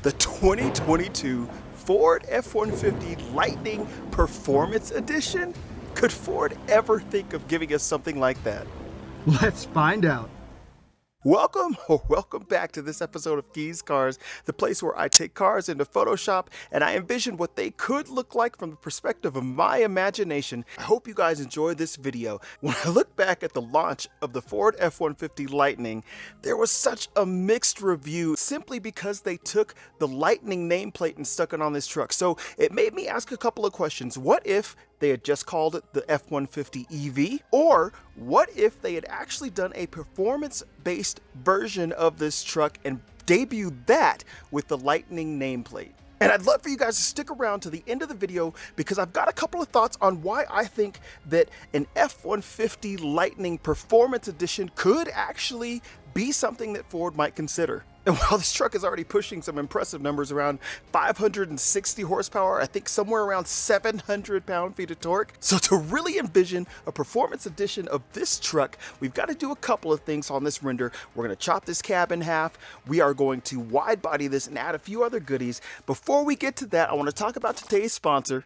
the 2022 Ford F-150 Lightning Performance Edition? Could Ford ever think of giving us something like that? Let's find out. Welcome back to this episode of Kees Cars, the place where I take cars into Photoshop and I envision what they could look like from the perspective of my imagination. I hope you guys enjoyed this video. When I look back at the launch of the Ford F-150 Lightning, there was such a mixed review simply because they took the Lightning nameplate and stuck it on this truck. So it made me ask a couple of questions. What if they had just called it the F-150 EV? Or what if they had actually done a performance-based version of this truck and debuted that with the Lightning nameplate? And I'd love for you guys to stick around to the end of the video because I've got a couple of thoughts on why I think that an F-150 Lightning Performance Edition could actually be something that Ford might consider. And while this truck is already pushing some impressive numbers around 560 horsepower, I think somewhere around 700 pound-feet of torque. So to really envision a performance edition of this truck, we've got to do a couple of things on this render. We're going to chop this cab in half. We are going to wide body this and add a few other goodies. Before we get to that, I want to talk about today's sponsor.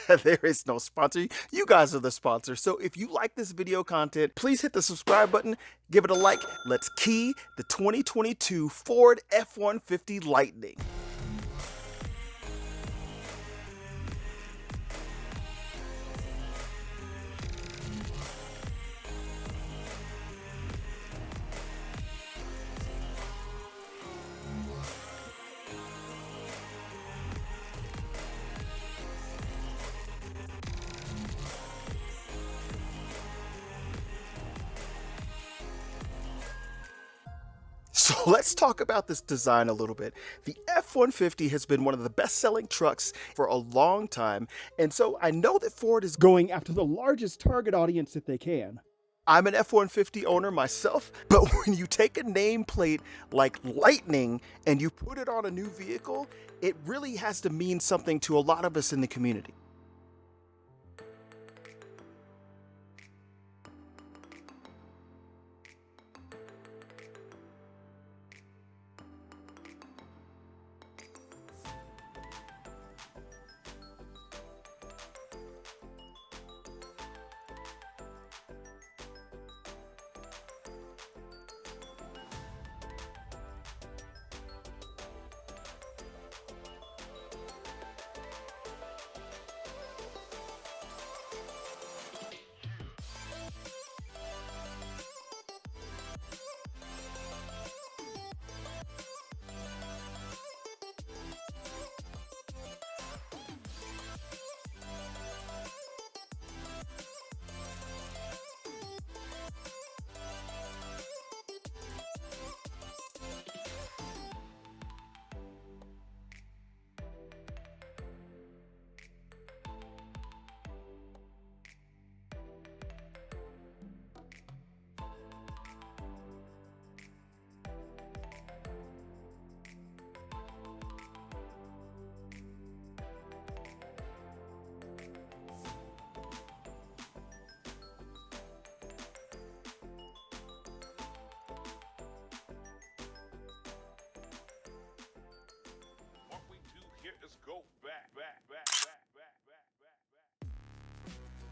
There is no sponsor. You guys are the sponsor. So if you like this video content, please hit the subscribe button, give it a like. Let's key the 2022 Ford F-150 Lightning. So let's talk about this design a little bit. The F-150 has been one of the best-selling trucks for a long time, and so I know that Ford is going after the largest target audience that they can. I'm an F-150 owner myself, but when you take a nameplate like Lightning and you put it on a new vehicle, it really has to mean something to a lot of us in the community.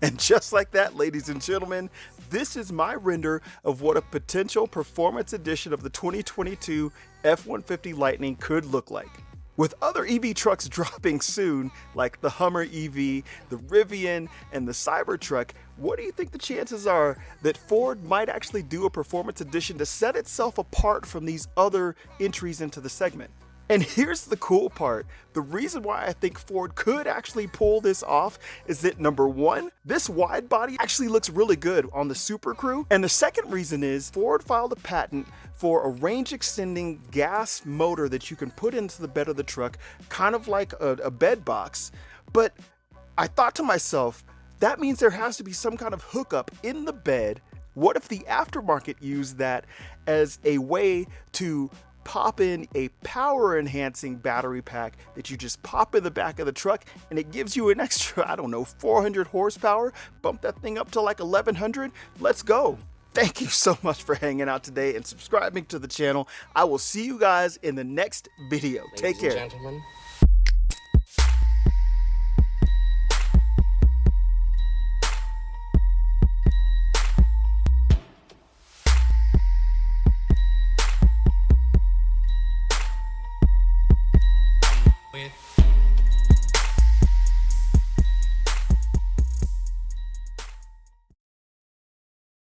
And just like that, ladies and gentlemen, this is my render of what a potential performance edition of the 2022 F-150 Lightning could look like. With other EV trucks dropping soon, like the Hummer EV, the Rivian, and the Cybertruck, what do you think the chances are that Ford might actually do a performance edition to set itself apart from these other entries into the segment? And here's the cool part. The reason why I think Ford could actually pull this off is that number one, this wide body actually looks really good on the Super Crew. And the second reason is Ford filed a patent for a range extending gas motor that you can put into the bed of the truck, kind of like a bed box. But I thought to myself, that means there has to be some kind of hookup in the bed. What if the aftermarket used that as a way to pop in a power enhancing battery pack that you just pop in the back of the truck and it gives you an extra, I don't know, 400 horsepower, bump that thing up to like 1100, let's go. Thank you so much for hanging out today and subscribing to the channel. I will see you guys in the next video. Take care. Ladies and gentlemen,